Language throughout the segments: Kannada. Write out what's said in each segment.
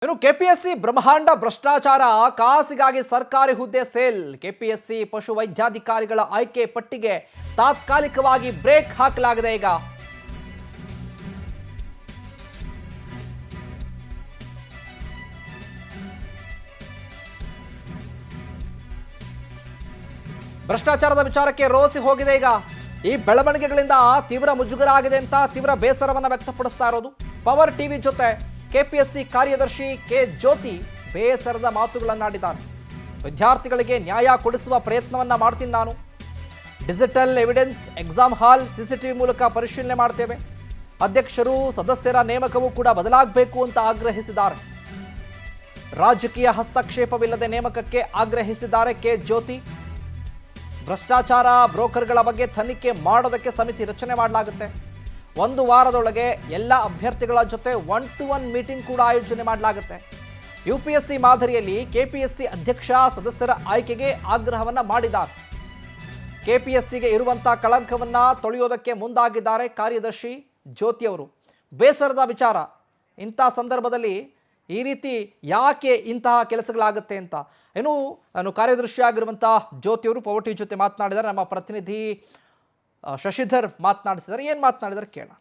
ಇನ್ನು ಕೆಪಿಎಸ್ಸಿ ಬ್ರಹ್ಮಾಂಡ ಭ್ರಷ್ಟಾಚಾರ ಕಾಸಿಗಾಗಿ ಸರ್ಕಾರಿ ಹುದ್ದೆ ಸೇಲ್. ಕೆಪಿಎಸ್ಸಿ ಪಶು ವೈದ್ಯಾಧಿಕಾರಿಗಳ ಆಯ್ಕೆ ಪಟ್ಟಿಗೆ ತಾತ್ಕಾಲಿಕವಾಗಿ ಬ್ರೇಕ್ ಹಾಕಲಾಗಿದೆ. ಈಗ ಭ್ರಷ್ಟಾಚಾರದ ವಿಚಾರಕ್ಕೆ ರೋಸಿ ಹೋಗಿದೆ. ಈಗ ಈ ಬೆಳವಣಿಗೆಗಳಿಂದ ತೀವ್ರ ಮುಜುಗರ ಆಗಿದೆ ಅಂತ ತೀವ್ರ ಬೇಸರವನ್ನು ವ್ಯಕ್ತಪಡಿಸ್ತಾ ಇರೋದು ಪವರ್ ಟಿವಿ ಜೊತೆ ಕೆಪಿಎಸ್ಸಿ ಕಾರ್ಯದರ್ಶಿ ಕೆ ಜ್ಯೋತಿ ಬೇಸರದ ಮಾತುಗಳನ್ನಾಡಿದ್ದಾರೆ. ವಿದ್ಯಾರ್ಥಿಗಳಿಗೆ ನ್ಯಾಯ ಕೊಡಿಸುವ ಪ್ರಯತ್ನವನ್ನ ಮಾಡ್ತೀನಿ ನಾನು. Digital evidence, exam hall, CCTV ಮೂಲಕ ಪರಿಶೀಲನೆ ಮಾಡ್ತೇವೆ. ಅಧ್ಯಕ್ಷರು ಸದಸ್ಯರ ನೇಮಕವೂ ಕೂಡ ಬದಲಾಗಬೇಕು ಅಂತ ಆಗ್ರಹಿಸಿದ್ದಾರೆ. ರಾಜಕೀಯ ಹಸ್ತಕ್ಷೇಪವಿಲ್ಲದೆ ನೇಮಕಕ್ಕೆ ಆಗ್ರಹಿಸಿದ್ದಾರೆ ಕೆ ಜ್ಯೋತಿ. ಭ್ರಷ್ಟಾಚಾರ, ಬ್ರೋಕರ್ಗಳ ಬಗ್ಗೆ ತನಿಖೆ ಮಾಡೋದಕ್ಕೆ ಸಮಿತಿ ರಚನೆ ಮಾಡಲಾಗುತ್ತೆ. 1 ವಾರದೊಳಗೆ ಎಲ್ಲ ಅಭ್ಯರ್ಥಿಗಳ ಜೊತೆ 1-to-1 ಮೀಟಿಂಗ್ ಕೂಡ ಆಯೋಜನೆ ಮಾಡಲಾಗುತ್ತೆ. ಯುಪಿಎಸ್ಸಿ ಮಾದರಿಯಲ್ಲಿ ಕೆಪಿಎಸ್ಸಿ ಅಧ್ಯಕ್ಷ ಸದಸ್ಯರ ಆಯ್ಕೆಗೆ ಆಗ್ರಹವನ್ನ ಮಾಡಿದ್ದಾರೆ. ಕೆಪಿಎಸ್ಸಿಗೆ ಇರುವಂತಹ ಕಳಂಕವನ್ನ ತೊಳೆಯೋದಕ್ಕೆ ಮುಂದಾಗಿದ್ದಾರೆ ಕಾರ್ಯದರ್ಶಿ ಜ್ಯೋತಿ ಅವರು. ಬೇಸರದ ವಿಚಾರ, ಇಂಥ ಸಂದರ್ಭದಲ್ಲಿ ಈ ರೀತಿ ಯಾಕೆ ಇಂತಹ ಕೆಲಸಗಳಾಗುತ್ತೆ ಅಂತ ನಾನು ಕಾರ್ಯದರ್ಶಿಯಾಗಿರುವಂತಹ ಜ್ಯೋತಿಯವರು ಪವರ್ ಟಿವಿ ಜೊತೆ ಮಾತನಾಡಿದ್ದಾರೆ. ನಮ್ಮ ಪ್ರತಿನಿಧಿ ಶಶಿಧರ್ ಮಾತನಾಡಿಸಿದ್ದಾರೆ. ಏನು ಮಾತನಾಡಿದ್ದಾರೆ ಕೇಳೋಣ.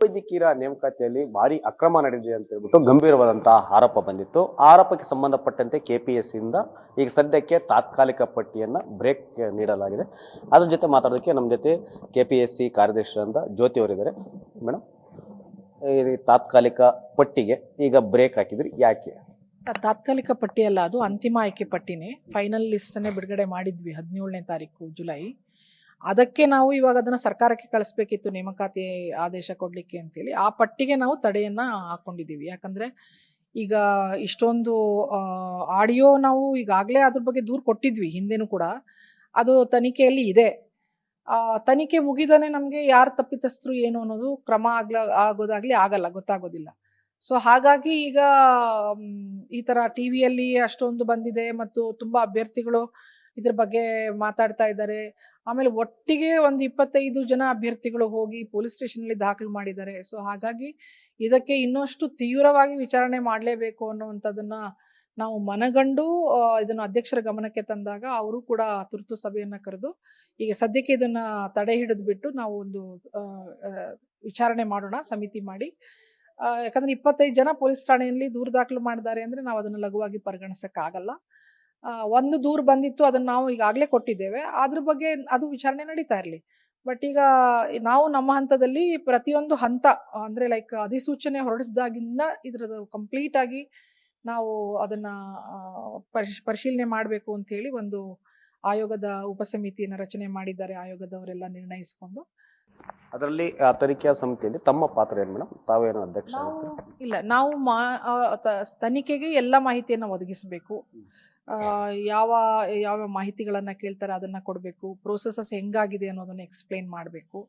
ವೈದ್ಯಕೀಯರ ನೇಮಕಾತಿಯಲ್ಲಿ ಭಾರಿ ಅಕ್ರಮ ನಡೆದಿದೆ ಅಂತ ಹೇಳ್ಬಿಟ್ಟು ಗಂಭೀರವಾದಂತಹ ಆರೋಪ ಬಂದಿತ್ತು. ಆರೋಪಕ್ಕೆ ಸಂಬಂಧಪಟ್ಟಂತೆ ಕೆಪಿಎಸ್ಸಿ ಇಂದ ಈಗ ಸದ್ಯಕ್ಕೆ ತಾತ್ಕಾಲಿಕ ಪಟ್ಟಿಯನ್ನ ಬ್ರೇಕ್ ನೀಡಲಾಗಿದೆ. ಅದ್ರ ಜೊತೆ ಮಾತಾಡೋದಕ್ಕೆ ನಮ್ಮ ಜೊತೆ ಕೆಪಿಎಸ್ಸಿ ಕಾರ್ಯದರ್ಶಿಯಾದ ಜ್ಯೋತಿ ಅವರಿದ್ದಾರೆ. ಮೇಡಮ್, ಈ ತಾತ್ಕಾಲಿಕ ಪಟ್ಟಿಗೆ ಈಗ ಬ್ರೇಕ್ ಹಾಕಿದ್ರಿ, ಯಾಕೆ? ತಾತ್ಕಾಲಿಕ ಪಟ್ಟಿ ಅಲ್ಲ, ಅದು ಅಂತಿಮ ಆಯ್ಕೆ ಪಟ್ಟಿನೇ. ಫೈನಲ್ ಲಿಸ್ಟನ್ನೇ ಬಿಡುಗಡೆ ಮಾಡಿದ್ವಿ 17ನೇ ತಾರೀಕು ಜುಲೈ. ಅದಕ್ಕೆ ನಾವು ಇವಾಗ ಅದನ್ನು ಸರ್ಕಾರಕ್ಕೆ ಕಳಿಸ್ಬೇಕಿತ್ತು, ನೇಮಕಾತಿ ಆದೇಶ ಕೊಡಲಿಕ್ಕೆ ಅಂತೇಳಿ. ಆ ಪಟ್ಟಿಗೆ ನಾವು ತಡೆಯನ್ನು ಹಾಕ್ಕೊಂಡಿದ್ದೀವಿ. ಯಾಕಂದರೆ ಈಗ ಇಷ್ಟೊಂದು ಆಡಿಯೋ ನಾವು ಈಗಾಗಲೇ ಅದ್ರ ಬಗ್ಗೆ ದೂರು ಕೊಟ್ಟಿದ್ವಿ ಹಿಂದೆನೂ ಕೂಡ. ಅದು ತನಿಖೆಯಲ್ಲಿ ಇದೆ. ತನಿಖೆ ಮುಗಿದಾನೆ ನಮಗೆ ಯಾರು ತಪ್ಪಿತಸ್ಥರು ಏನು ಅನ್ನೋದು ಕ್ರಮ ಆಗೋದಾಗಲಿ ಗೊತ್ತಾಗೋದಿಲ್ಲ. ಸೊ ಹಾಗಾಗಿ ಈಗ ಈ ಥರ ಟಿ ವಿಯಲ್ಲಿ ಅಷ್ಟೊಂದು ಬಂದಿದೆ ಮತ್ತು ತುಂಬ ಅಭ್ಯರ್ಥಿಗಳು ಇದ್ರ ಬಗ್ಗೆ ಮಾತಾಡ್ತಾ ಇದ್ದಾರೆ. ಆಮೇಲೆ ಒಟ್ಟಿಗೆ ಒಂದು 25 ಜನ ಅಭ್ಯರ್ಥಿಗಳು ಹೋಗಿ ಪೊಲೀಸ್ ಸ್ಟೇಷನಲ್ಲಿ ದಾಖಲು ಮಾಡಿದ್ದಾರೆ. ಸೊ ಹಾಗಾಗಿ ಇದಕ್ಕೆ ಇನ್ನಷ್ಟು ತೀವ್ರವಾಗಿ ವಿಚಾರಣೆ ಮಾಡಲೇಬೇಕು ಅನ್ನುವಂಥದ್ದನ್ನು ನಾವು ಮನಗಂಡು ಇದನ್ನು ಅಧ್ಯಕ್ಷರ ಗಮನಕ್ಕೆ ತಂದಾಗ ಅವರು ಕೂಡ ತುರ್ತು ಸಭೆಯನ್ನು ಕರೆದು ಈಗ ಸದ್ಯಕ್ಕೆ ಇದನ್ನು ತಡೆ ಹಿಡಿದು ಬಿಟ್ಟು ನಾವು ಒಂದು ವಿಚಾರಣೆ ಮಾಡೋಣ ಸಮಿತಿ ಮಾಡಿ. ಯಾಕಂದ್ರೆ 25 ಜನ ಪೊಲೀಸ್ ಠಾಣೆಯಲ್ಲಿ ದೂರು ದಾಖಲು ಮಾಡಿದ್ದಾರೆ ಅಂದರೆ ನಾವು ಅದನ್ನು ಲಘುವಾಗಿ ಪರಿಗಣಿಸೋಕ್ಕಾಗಲ್ಲ. ಒಂದು ದೂರು ಬಂದಿತ್ತು, ಅದನ್ನು ನಾವು ಈಗಾಗಲೇ ಕೊಟ್ಟಿದ್ದೇವೆ. ಅದ್ರ ಬಗ್ಗೆ ಅದು ವಿಚಾರಣೆ ನಡೀತಾ ಇರಲಿ. ಬಟ್ ಈಗ ನಾವು ನಮ್ಮ ಹಂತದಲ್ಲಿ ಪ್ರತಿಯೊಂದು ಹಂತ ಅಂದರೆ ಲೈಕ್ ಅಧಿಸೂಚನೆ ಹೊರಡಿಸಿದಾಗಿಂದ ಇದರದ್ದು ಕಂಪ್ಲೀಟ್ ಆಗಿ ನಾವು ಅದನ್ನು ಪರಿಶೀಲನೆ ಮಾಡಬೇಕು ಅಂತ ಹೇಳಿ ಒಂದು ಆಯೋಗದ ಉಪಸಮಿತಿಯನ್ನು ರಚನೆ ಮಾಡಿದ್ದಾರೆ. ಆಯೋಗದವರೆಲ್ಲ ನಿರ್ಣಯಿಸಿಕೊಂಡು ಅದರಲ್ಲಿ ತನಿಖೆಯ ಸಮಿತಿಯಲ್ಲಿ ತಮ್ಮ ಪಾತ್ರ ಏನು ಮೇಡಮ್? ತಾವೇನು ಅಧ್ಯಕ್ಷ? ಇಲ್ಲ, ನಾವು ತನಿಖೆಗೆ ಎಲ್ಲ ಮಾಹಿತಿಯನ್ನು ಒದಗಿಸಬೇಕು. ಯಾವ ಯಾವ ಮಾಹಿತಿಗಳನ್ನು ಕೇಳ್ತಾರೆ ಅದನ್ನು ಕೊಡಬೇಕು. ಪ್ರೋಸೆಸಸ್ ಹೆಂಗಾಗಿದೆ ಅನ್ನೋದನ್ನು ಎಕ್ಸ್ಪ್ಲೇನ್ ಮಾಡಬೇಕು.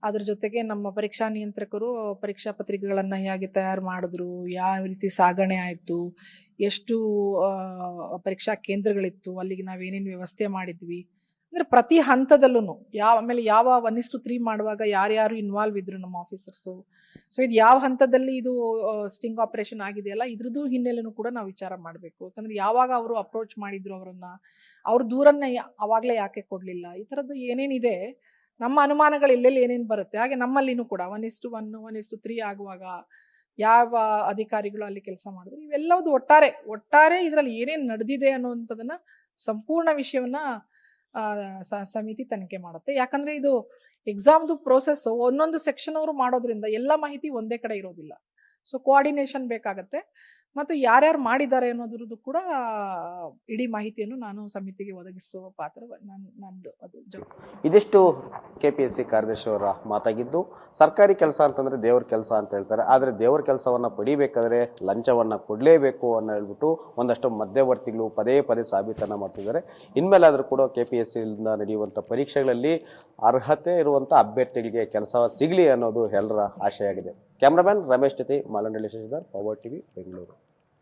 ಅದ್ರ ಜೊತೆಗೆ ನಮ್ಮ ಪರೀಕ್ಷಾ ನಿಯಂತ್ರಕರು ಪರೀಕ್ಷಾ ಪತ್ರಿಕೆಗಳನ್ನು ಹೇಗೆ ತಯಾರು ಮಾಡಿದ್ರು, ಯಾವ ರೀತಿ ಸಾಗಣೆ ಆಯಿತು, ಎಷ್ಟು ಪರೀಕ್ಷಾ ಕೇಂದ್ರಗಳಿತ್ತು, ಅಲ್ಲಿಗೆ ನಾವೇನೇನು ವ್ಯವಸ್ಥೆ ಮಾಡಿದ್ವಿ, ಅಂದರೆ ಪ್ರತಿ ಹಂತದಲ್ಲೂ ಆಮೇಲೆ ಯಾವ 1:3 ಮಾಡುವಾಗ ಯಾರ್ಯಾರು ಇನ್ವಾಲ್ವ್ ಇದ್ರು ನಮ್ಮ ಆಫೀಸರ್ಸು. ಸೊ ಇದು ಯಾವ ಹಂತದಲ್ಲಿ ಇದು ಸ್ಟಿಂಗ್ ಆಪರೇಷನ್ ಆಗಿದೆಯಲ್ಲ, ಇದ್ರದ್ದು ಹಿನ್ನೆಲೆನೂ ಕೂಡ ನಾವು ವಿಚಾರ ಮಾಡಬೇಕು. ಯಾಕಂದರೆ ಯಾವಾಗ ಅವರು ಅಪ್ರೋಚ್ ಮಾಡಿದ್ರು ಅವರನ್ನು, ಅವ್ರ ದೂರನ್ನು ಅವಾಗಲೇ ಯಾಕೆ ಕೊಡಲಿಲ್ಲ, ಈ ಥರದ್ದು ಏನೇನಿದೆ ನಮ್ಮ ಅನುಮಾನಗಳು ಎಲ್ಲೆಲ್ಲಿ ಏನೇನು ಬರುತ್ತೆ. ಹಾಗೆ ನಮ್ಮಲ್ಲಿನೂ ಕೂಡ 1:1, 1:3 ಆಗುವಾಗ ಯಾವ ಅಧಿಕಾರಿಗಳು ಅಲ್ಲಿ ಕೆಲಸ ಮಾಡಿದ್ರು, ಇವೆಲ್ಲವುದು ಒಟ್ಟಾರೆ ಇದರಲ್ಲಿ ಏನೇನು ನಡೆದಿದೆ ಅನ್ನುವಂಥದ್ದನ್ನು ಸಂಪೂರ್ಣ ವಿಷಯವನ್ನ ಸಮಿತಿ ತನಿಖೆ ಮಾಡುತ್ತೆ. ಯಾಕಂದ್ರೆ ಇದು ಎಕ್ಸಾಮ್ದು ಪ್ರೋಸೆಸ್ ಒಂದೊಂದು ಸೆಕ್ಷನ್ ಅವರು ಮಾಡೋದ್ರಿಂದ ಎಲ್ಲ ಮಾಹಿತಿ ಒಂದೇ ಕಡೆ ಇರೋದಿಲ್ಲ. ಸೊ ಕೋಆರ್ಡಿನೇಷನ್ ಬೇಕಾಗತ್ತೆ. ಮತ್ತು ಯಾರ್ಯಾರು ಮಾಡಿದ್ದಾರೆ ಅನ್ನೋದ್ರದ್ದು ಕೂಡ ಇಡೀ ಮಾಹಿತಿಯನ್ನು ನಾನು ಸಮಿತಿಗೆ ಒದಗಿಸುವ ಪಾತ್ರ ನಂದು. ಅದು ಇದಿಷ್ಟು ಕೆಪಿಎಸ್ಸಿ ಕಾರ್ಯದರ್ಶಿ ಅವರ ಮಾತಾಗಿದ್ದು. ಸರ್ಕಾರಿ ಕೆಲಸ ಅಂತಂದ್ರೆ ದೇವ್ರ ಕೆಲಸ ಅಂತ ಹೇಳ್ತಾರೆ. ಆದರೆ ದೇವ್ರ ಕೆಲಸವನ್ನ ಪಡಿಬೇಕಾದ್ರೆ ಲಂಚವನ್ನ ಕೊಡಲೇಬೇಕು ಅನ್ನೋ ಹೇಳ್ಬಿಟ್ಟು ಒಂದಷ್ಟು ಮಧ್ಯವರ್ತಿಗಳು ಪದೇ ಸಾಬೀತನ್ನ ಮಾಡ್ತಿದ್ದಾರೆ. ಇನ್ಮೇಲೆ ಆದರೂ ಕೂಡ ಕೆಪಿಎಸ್ಸಿ ಇಂದ ನಡೆಯುವಂಥ ಪರೀಕ್ಷೆಗಳಲ್ಲಿ ಅರ್ಹತೆ ಇರುವಂಥ ಅಭ್ಯರ್ಥಿಗಳಿಗೆ ಕೆಲಸ ಸಿಗಲಿ ಅನ್ನೋದು ಎಲ್ಲರ ಆಶೆಯಾಗಿದೆ. ಕ್ಯಾಮ್ರಾಮನ್ ರಮೇಶ್ ಜೊತೆ ಮಾಲಂಡಳ್ಳಿ ಶಶಿಧರ್, ಪವರ್ ಟಿವಿ, ಬೆಂಗಳೂರು.